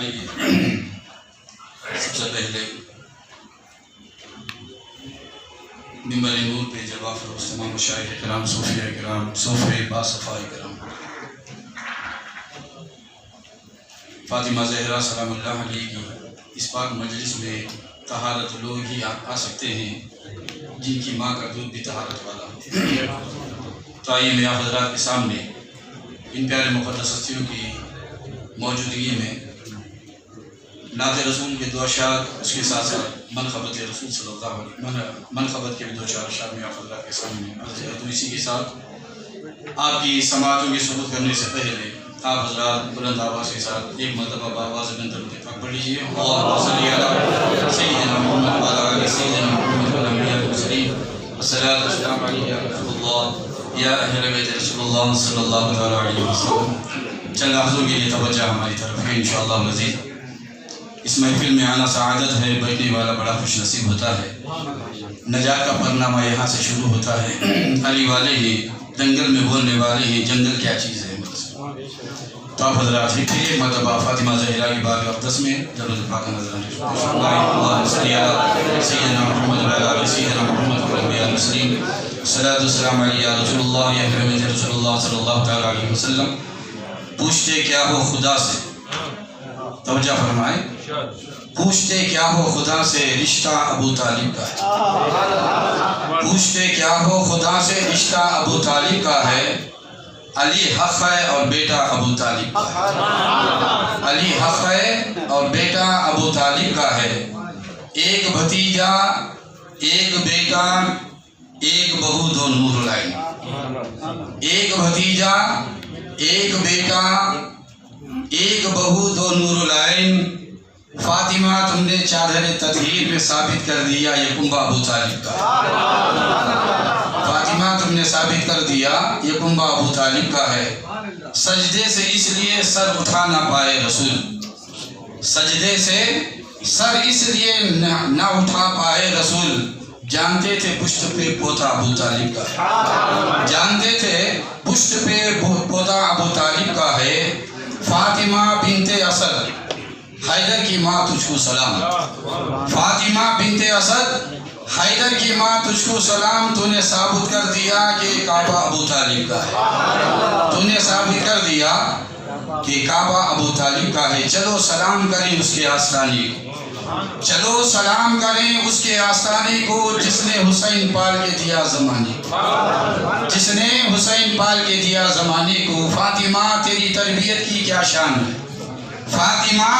آئیے سب سے پہلے منبر نور پہ جلوہ فروز تمام مشائخ کرام، صوفیاء کرام، صوفے باصفاء کرام، فاطمہ زہرا سلام اللہ علیہ کی اس پاک مجلس میں طہارت لوگ ہی آ سکتے ہیں جن کی ماں کا دودھ بھی طہارت والا ہو۔ تو آئیے میں آپ حضرات کے سامنے ان پیارے مقدس ہستیوں کی موجودگی میں نعت رسول کے دو اشعار، اس کے ساتھ ساتھ منقبت رسول صلی اللہ علیہ وسلم، منقبت کے بھی دو چار اشعار میں آپ حضرات کے سامنے عرض ہے۔ تو اسی کے ساتھ آپ کی سماعتوں کی ثبوت کرنے سے پہلے آپ حضرات بلند آواز کے ساتھ ایک مرتبہ بآواز بلند پاک پڑھ لیجیے۔ اللہم صلی علی سیدنا محمد وعلی آل سیدنا محمد والانبیاء والمرسلین، الصلاۃ والسلام علیک یا رسول اللہ یا اہل بیت رسول اللہ صلی اللہ علیہ وسلم۔ چند لفظوں کے لیے توجہ ہماری طرف ہے انشاءاللہ مزید۔ اس محفل میں آنا سعادت ہے، بیٹھنے والا بڑا خوش نصیب ہوتا ہے۔ نجات کا پرنامہ یہاں سے شروع ہوتا ہے۔ علی والے ہیں، جنگل میں بولنے والے ہیں، جنگل کیا چیز ہے۔ تو آپ حضرات ایک مرتبہ فاطمہ زہرا کی بارگاہ اقدس میں درود پاک نظر اللہم صلی علی سیدنا محمد وعلی آل سیدنا محمد والانبیاء والمرسلین، الصلاۃ والسلام علیک یا رسول اللہ یا اہل بیت رسول اللہ صلی اللہ تعالی علیہ وسلم۔ پوچھتے کیا ہو خدا سے، توجہ فرمائیں، پوچھتے کیا ہو خدا سے رشتہ ابو طالب کا ہے۔ پوچھتے کیا ہو خدا سے رشتہ ابو طالب کا ہے، علی حق ہے اور بیٹا ابو طالب کا ہے۔ علی حق ہے اور بیٹا ابو طالب کا ہے، ایک بھتیجا ایک بیٹا ایک بہو دو نور العین۔ ایک بھتیجا ایک بیٹا ایک بہو دو نور العین، فاطمہ تم نے چادر تطہیر میں ثابت کر دیا یہ کنبہ ابو طالب کا ہے۔ فاطمہ تم نے ثابت کر دیا یہ کنبہ ابو طالب کا ہے۔ سجدے سے اس لیے سر اٹھا نہ پائے رسول، سجدے سے سر اس لیے نہ اٹھا پائے رسول، جانتے تھے پشت پہ پوتا ابو طالب کا ہے۔ جانتے تھے پشت پہ پوتا ابو طالب کا ہے۔ فاطمہ بنت اسد حیدر کی ماں تجھ کو سلام، فاطمہ بنت اسد حیدر کی ماں تجھ کو سلام، تو نے ثابت کر دیا کہ کعبہ ابو طالب کا ہے۔ تو نے ثابت کر دیا کہ کعبہ ابو طالب کا ہے۔ چلو سلام کریں اس کے آستانے کو، چلو سلام کریں اس کے آستانے کو، جس نے حسین پال کے دیا زمانے کو، جس نے حسین پال کے دیا زمانے کو۔ فاطمہ تیری تربیت کی کیا شان ہے، فاطمہ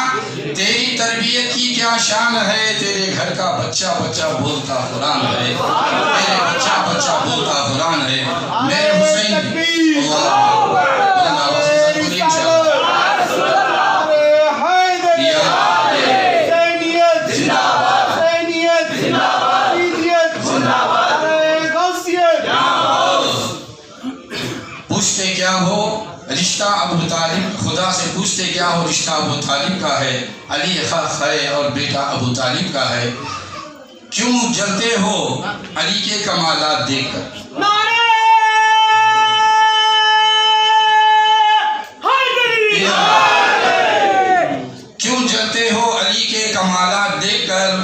تیری تربیت کی کیا شان ہے، تیرے گھر کا بچہ بچہ بولتا قرآن ہے، تیرے بچہ بچہ بولتا قرآن ہے۔ میرے حسین پوچھتے کیا ہو رشتہ ابو طالب، خدا سے پوچھتے کیا ہو رشتہ ابو طالب کا ہے، علی حق ہے اور بیٹا ابو طالب کا ہے۔ کیوں جلتے ہو علی کے کمالات دیکھ کر، کیوں جلتے ہو علی کے کمالات دیکھ کر،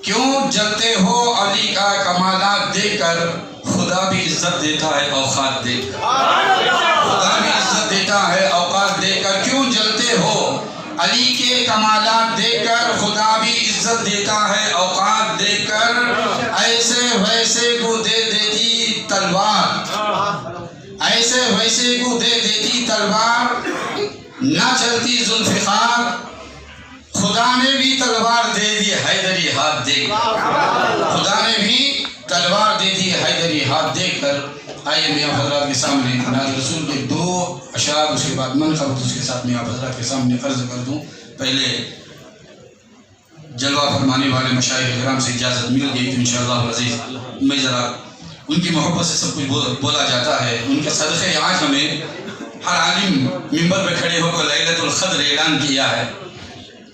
کیوں جلتے ہو علی کا کمالات دیکھ کر، خدا بھی عزت دیتا ہے اوقات دیکھ کر، خدا بھی عزت دیتا ہے اوقات دیکھ کر۔ کیوں جلتے ہو علی کے کمالات دیکھ کر، خدا بھی عزت دیتا ہے اوقات دیکھ کر۔ ایسے ویسے کو دے دیتی تلوار، ایسے ویسے کو دے دیتی تلوار، نہ چلتی ذوالفقار، خدا نے بھی تلوار دے دی حیدری ہاتھ دیکھ کر، خدا نے بھی تلوار دے دی حیدری ہاتھ دیکھ کر۔ آئیے میں آپ حضرات کے سامنے نعت رسول کے دو اشعار، اس کے بعد منقبت اس کے ساتھ میں آپ حضرات کے سامنے عرض کر دوں۔ پہلے جلوہ فرمانے والے مشائخ کرام سے اجازت مل گئی تو انشاءاللہ العزیز میں ذرا ان کی محبت سے سب کچھ بولا جاتا ہے۔ ان کے صدقے آج ہمیں ہر عالم ممبر پہ کھڑے ہو کر لیلۃ القدر اعلان کیا ہے،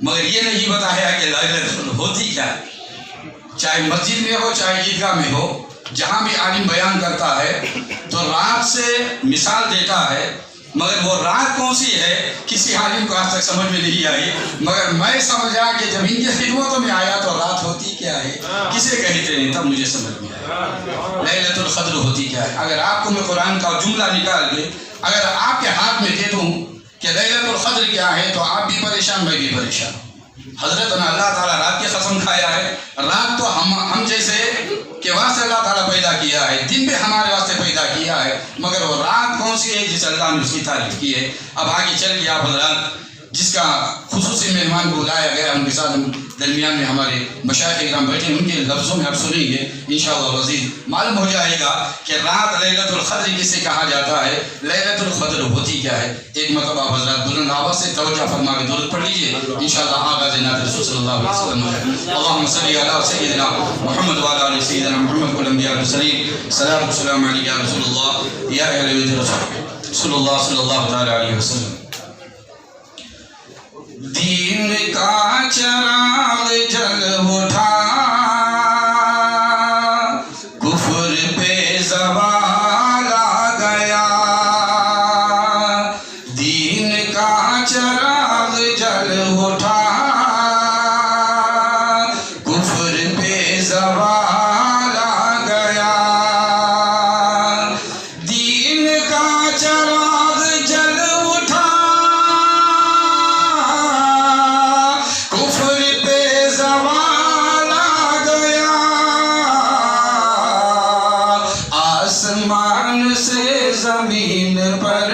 مگر یہ نہیں بتایا کہ لیلۃ القدر ہوتی کیا ہے۔ چاہے مسجد میں ہو چاہے عیدگاہ میں ہو، جہاں بھی عالم بیان کرتا ہے تو رات سے مثال دیتا ہے، مگر وہ رات کون سی ہے کسی عالم کو آج تک سمجھ میں نہیں آئی، مگر میں سمجھا کہ جب ان کی خدمتوں میں آیا تو رات ہوتی کیا ہے، کسے کہتے ہیں، تب مجھے سمجھ میں آیا لیلۃ القدر ہوتی کیا ہے۔ اگر آپ کو میں قرآن کا جملہ نکال کے اگر آپ کے ہاتھ میں دے دوں کہ لیلۃ القدر کیا ہے تو آپ بھی پریشان، میں بھی پریشان۔ حضرت نے اللہ تعالیٰ رات کی قسم کھایا ہے، رات تو ہم جیسے کے واسطے اللہ تعالیٰ پیدا کیا ہے، دن بھی ہمارے واسطے پیدا کیا ہے، مگر وہ رات کون سی ہے جس اللہ نے اس کی تعریف کی ہے۔ اب آگے چل کے آپ حضرات جس کا خصوصی مہمان کو بلایا گیا، ان کے ساتھ درمیان میں ہمارے مشائخ کرام بیٹھے، ان کے لفظوں میں آپ سنیں گے انشاءاللہ وزید معلوم ہو جائے گا کہ رات لیلۃ القدر کسے کہا جاتا ہے، لیلۃ القدر ہوتی کیا ہے۔ ایک مرتبہ آپ حضرات بلند آواز سے توجہ فرما کے درود پڑھ لیجیے انشاءاللہ آغاز نعت رسول صلی اللہ علیہ وسلم ہے۔ اللہم صلی علی سیدنا محمد وعلی آل سیدنا محمد والانبیاء والمرسلین، صلاۃ و سلام علیک یا رسول اللہ یا اہل بیت رسول صلی اللہ تعالی علیہ وسلم۔ دین کا چراغ جل اٹھا، کفر پہ زوال آ گیا، دین کا چراغ جل اٹھا، کفر پہ زوال آ گیا، دین کا چراغ جل اٹھا، آسمان سے زمین پر،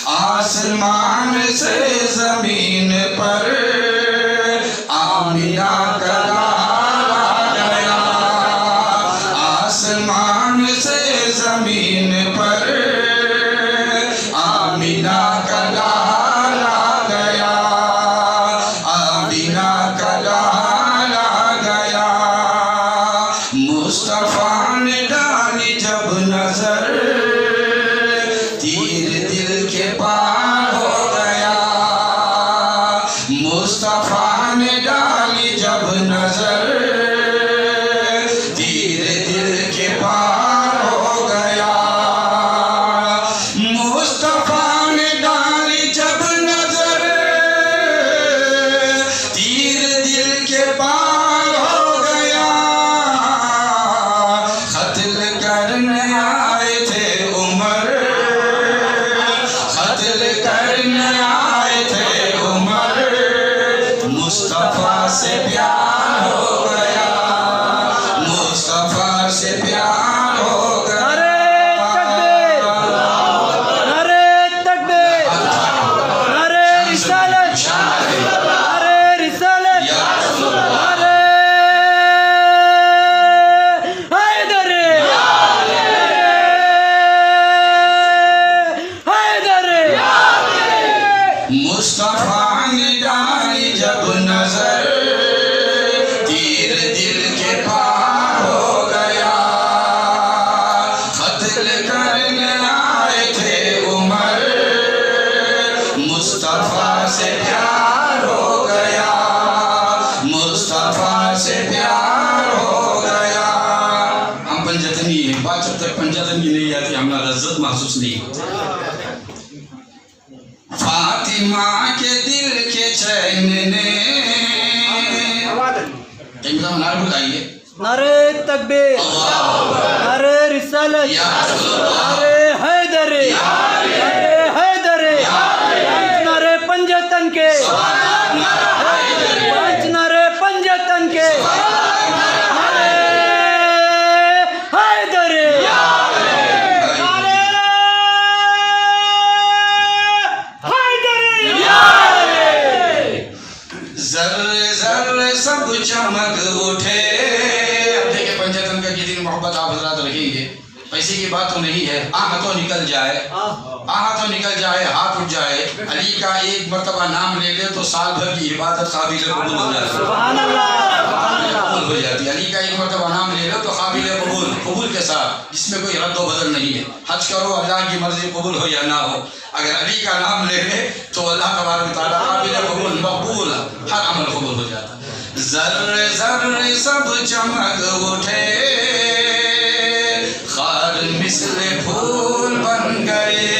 آسمان سے زمین پر آمینہ کا لال آ گیا، آسمان سے زمین پر آمینہ کا لال آ گیا، آمینہ کا لال آ گیا۔ مصطفیٰ نے ڈالی جب نظر، تیر دل کے پار ہو گیا، مصطفیٰ نے ڈالی جب نظر، تیر دل کے پار ہو گیا، مصطفیٰ نے ڈالی جب نظر، تیر دل کے پار ہو گیا، قتل کرنے آئے تھے عمر، قتل کرنے آئے تھے عمر، مصطفیٰ سے پیار ہو گیا، مصطفیٰ سے پیار ہو گیا۔ نعرے تکبیر، نعرے رسالت، نعرے رسالت، نعرے حیدر، حیدر۔ مصطفیٰ نے ڈالی جب نظر، تیر دل کے پار ہو گیا، قتل کرنے آئے تھے عمر، مصطفیٰ سے پیار ہو گیا، مصطفیٰ سے پیار ہو گیا۔ ہم پنجتنی ہیں، بات جب تک پنجتنی نہیں آتی ہمارا لذت محسوس نہیں ہوتی۔ فاطمہ کے دل کے چین نے، ایک دم نعرہ بلائیے، نعرے تکبیر، نعرے رسالت، نعرے حیدر، نعرے حیدر، نعرے پنجتن کے، پانچ نعرے پنجتن کے، نعرے حیدر، نعرے ذرے ذرے سب چمک اٹھے۔ اب دیکھیں پنجتن کا کتنی محبت آپ حضرات رکھیں گے، پیسے کی بات تو نہیں ہے، ہاتھوں نکل جائے، ہاتھوں نکل جائے، ہاتھ اٹھ جائے، علی کا ایک مرتبہ نام لے لے تو سال بھر کی عبادت قابل قبول ہو جاتی ہے، سبحان اللہ، قبول ہو جاتی ہے۔ علی کا ایک مرتبہ نام لے لو تو قابل قبول، قبول کے ساتھ، جس میں کوئی رد و بدل نہیں ہے۔ حج کرو، اللہ کی مرضی قبول ہو یا نہ ہو، اگر علی کا نام لے لے تو اللہ تبارک و تعالیٰ قابل قبول، مقبول، ہر عمل قبول ہو جاتا ہے۔ ذرے ذرے سب چمک اٹھے، خار مثل پھول بن گئے،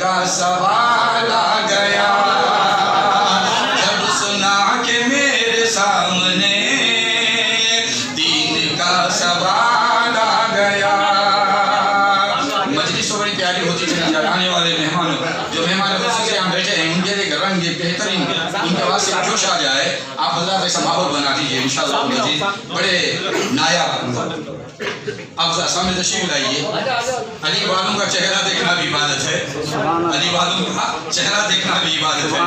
کا سوال آ گیا جب سنا کہ میرے سامنے دین کا سوال آ گیا. مجلس تو بڑی پیاری ہوتی چلی جائے. آنے والے مہمان جو مہمان سے یہاں بیٹھے ہیں ان کے لیے رنگ بہترین ان کے واسطے جوش آ جائے. آپ حضرات ایسا ماحول بنا دیجیے انشاءاللہ مزید بڑے نایاب. آپ سامنے تشریف لائیے. علی والوں کا چہرہ دیکھنا بھی عبادت ہے. علی والوں کا چہرہ دیکھنا بھی عبادت ہے.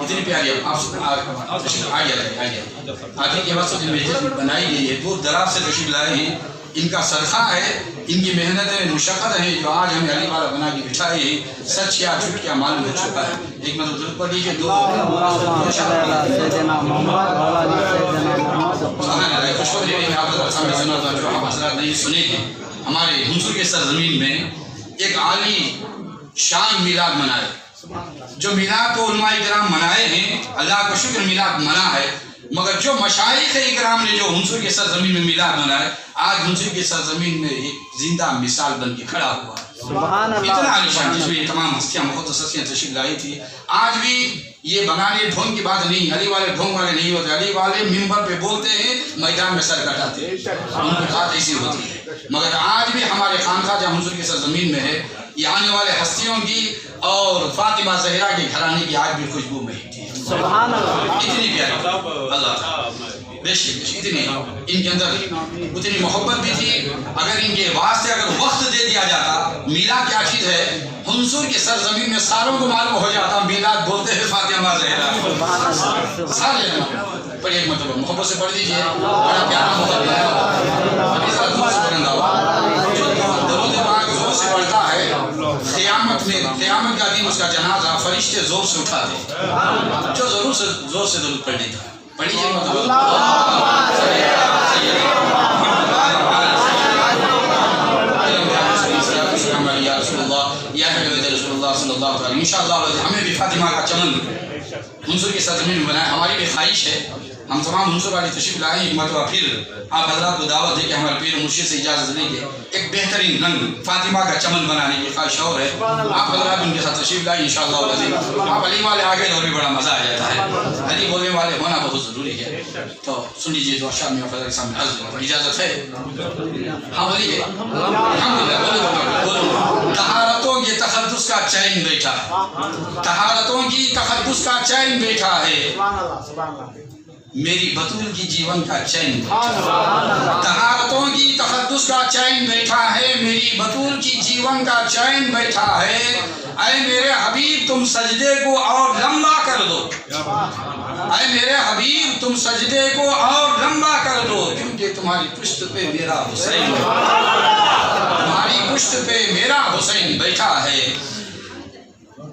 اتنی پیاری آپ آئیے. آدھی کے واسطے جو محنت بنائی گئی ہے دور دراز سے تشریف لائے ہیں. ان کا صدقہ ہے, ان کی محنت مشقت ہے جو آج ہمیں علی والا بنا کے بٹھائے ہیں. سچ کیا جھوٹ کیا معلوم ہو چکا ہے. ایک مطلب درود پڑھ لیجیے. دو خوشخبری میں آپ حضرات سامنے سناتا ہوں جو آپ حضرات نہیں سنے ہیں. ہمارے ہنسور کے سرزمین میں ایک عالی شان میلاد منائے. جو میلاد تو علماء کرام منائے ہیں, اللہ کا شکر میلاد منا ہے, مگر جو مشائخ اکرام نے جو ہنسور کے سرزمین میں میلاد منائے آج ہنسور کے سرزمین میں ایک زندہ مثال بن کے کھڑا ہوا ہے. اتنا عالی شان جس میں یہ تمام ہستیاں مقدس ہستیاں تشریف لائی تھی. آج بھی یہ بنانے ڈھونگ کی بات نہیں. علی والے ڈھونگ والے نہیں ہوتے. علی والے ممبر پہ بولتے ہیں, میدان میں سر کٹاتے ہیں. ان کی بات ایسی ہوتی ہے. مگر آج بھی ہمارے خانقاہ جہاں حضور کی سرزمین میں ہے, یہ آنے والے ہستیوں کی اور فاطمہ زہرا کے گھرانے کی آج بھی خوشبو مہکتی ہے. سبحان اللہ. اتنی پیاری اللہ بے شک اتنی ان کے اندر اتنی محبت بھی تھی. اگر ان کے واسطے اگر وقت دے دیا جاتا, میلاد کیا چیز ہے حضور کی سرزمین میں ساروں کو معلوم ہو جاتا. میلاد بولتے ہیں فاطمہ زہرا. سارے پڑھیے ایک مرتبہ محبت سے پڑھ دیجیے. بڑا پیارا محبت ہے. ابھی ذرا دور سے پڑھنا ہوا جو درود پاک زور سے پڑھتا ہے قیامت میں قیامت کا دن اس کا جنازہ فرشتے زور سے اٹھاتے ہیں. جو ضرور سے زور سے درود پڑھ لیتا ہے. پڑھیے مطلب یا رسول اللہ یا حبیب رسول اللہ صلی اللہ علیہ وسلم. انشاءاللہ ہمیں بھی فاطمہ کا چمن ہنسور کی سرزمین میں بنائے. ہماری بھی خواہش ہے ہم تمام ہنسور والے تشریف لائیں ایک مرتبہ پھر آپ حضرات کو دعوت دے کے ہمارے پیر مرشد سے اجازت لیں گے ایک بہترین رنگ فاطمہ کا چمن بنانے کی خواہش اور ہے. آپ حضرات ان کے ساتھ تشریف لائیں انشاءاللہ. آپ علی والے آگے اور بھی بڑا مزہ آ جاتا ہے. علی بولنے والے ہونا بہت ضروری ہے. تو سن لیجیے دو اشعار میں آپ حضرات کے سامنے عرض کروں. اجازت ہے؟ ہاں بولیے. الحمدللہ بولو. طہارتوں کی تقدس کا چین بیٹھا ہے. طہارتوں کی تقدس کا چین بیٹھا ہے. میری بطول کی جیون کا چین بیٹھا. طہارتوں کی تقدس کا چین بیٹھا ہے. میری بطول کی جیون کا چین بیٹھا ہے. اے میرے حبیب تم سجدے کو اور لمبا کر دو. اے میرے حبیب تم سجدے کو اور لمبا کر دو, کیونکہ تمہاری پشت پہ میرا حسین تمہاری پشت پہ میرا حسین بیٹھا ہے.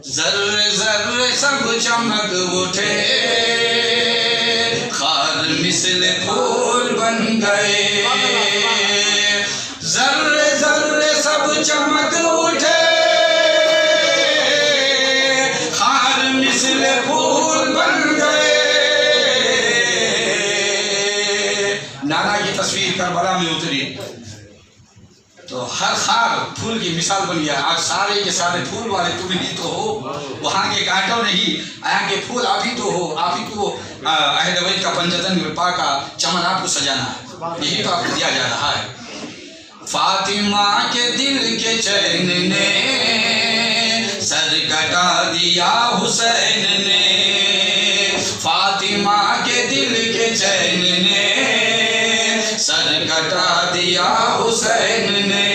ذرے ذرے سب چمک اٹھے خار مثل پھول بن گئے. ذرے ذرے سب چمک اٹھے خار مثل پھول بن گئے. نانا کی تصویر کربلا میں اتری تو ہر خار پھول کی مثال بن گیا. آج سارے کے سارے پھول والے تم ہی تو ہو, وہاں کے کانٹوں نہیں, یہاں کے پھول آپ ہی تو ہو. آپ ہی کو اہل بیت کا پنجتن پاک کا چمن آپ کو سجانا ہے. یہی تو آپ کو دیا جا رہا ہے. فاطمہ کے دل کے چین نے سر کٹا دیا حسین نے. فاطمہ کے دل کے چین نے سر کٹا دیا حسین نے.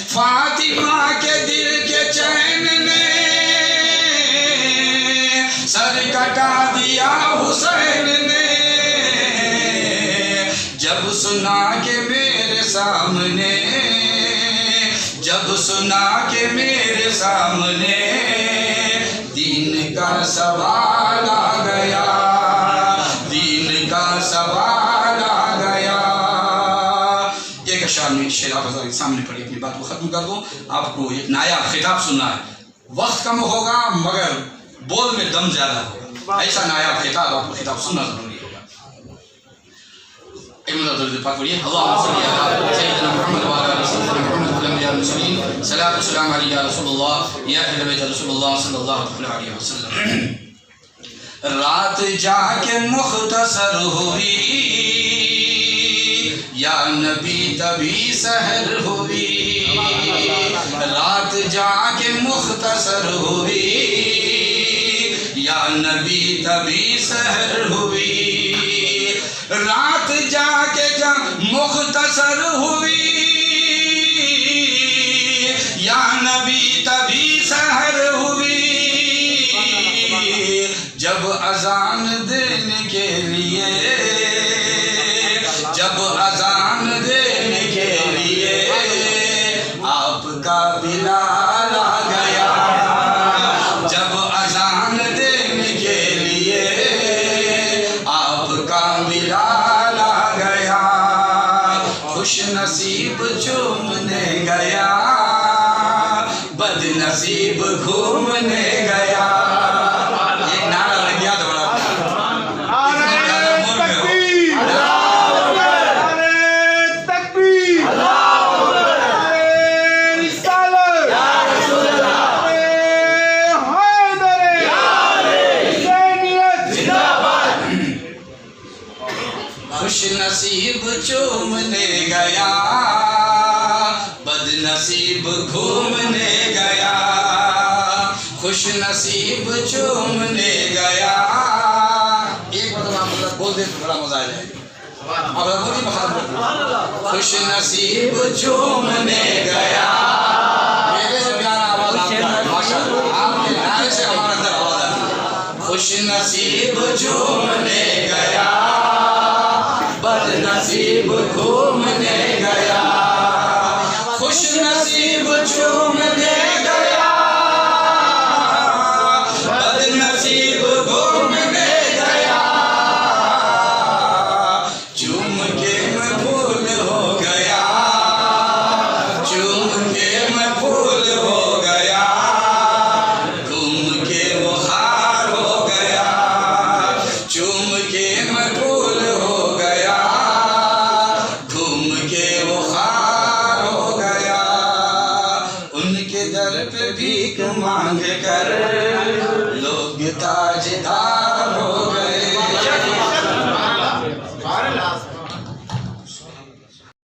فاطمہ کے دل کے چین نے سر کٹا دیا حسین نے. جب سنا کہ میرے سامنے جب سنا کہ میرے سامنے دین کا سوال آ گیا. دین کا سوال آ گیا. ایک اشعار میں شعر آپ حضرات کے سامنے پڑھی اپنی بات کو ختم کر دوں. آپ کو ایک نایاب خطاب سننا ہے. وقت کم ہوگا مگر بول میں دم زیادہ ہوگا. ایسا نایاب خطاب آپ کو خطاب سننا ضروری ہوگا. ایک مرتبہ درود پاک پڑھیے. اللہم صلی علی سیدنا محمد و علی آلہ سیدنا محمد. المسلمین صلاۃ و سلام علیہ یا رسول اللہ یا اہل بیت رسول اللہ صلی اللہ علیہ وسلم. رات جا کے مختصر ہوئی یا نبی تبھی سحر ہوئی. رات جا کے مختصر ہوئی یا نبی تبھی سحر ہوئی. رات جا کے مختصر ہوئی یا نبی تبھی سحر ہوئی. جب اذان دینے کے لیے آپ کا بلال آ گیا. جب اذان دینے کے لیے آپ کا بلال آ گیا. خوش نصیب چومنے گیا بد نصیب گھومنے گیا. ایک نعرہ لگ گیا تو بڑا خوش نصیب چومنے گیا بد نصیب گھومنے گیا. خوش نصیب چومنے گیا. ایک مرتبہ بول دے بڑا مزہ آ جائے گا. خوش نصیب چومنے گیا. میرے سے پیارا آواز آپ کا ہے ماشاءاللہ. آپ کے نعرے سے ہمارا اندر آواز آتی ہے. خوش نصیب چومنے گیا بد نصیب گھومنے گیا. خوش نصیب چومنے گیا بد نصیب گھومنے گیا. چوم کے میں پھول ہو گیا. چوم کے میں پھول ہو گیا. گھوم کے وہ خار ہو گیا. چوم کے میں پھول ہو گیا. گھوم کے وہ خار ہو گیا. ان کے در پہ بھیک مانگ کر لوگ تاجدار ہو گئے.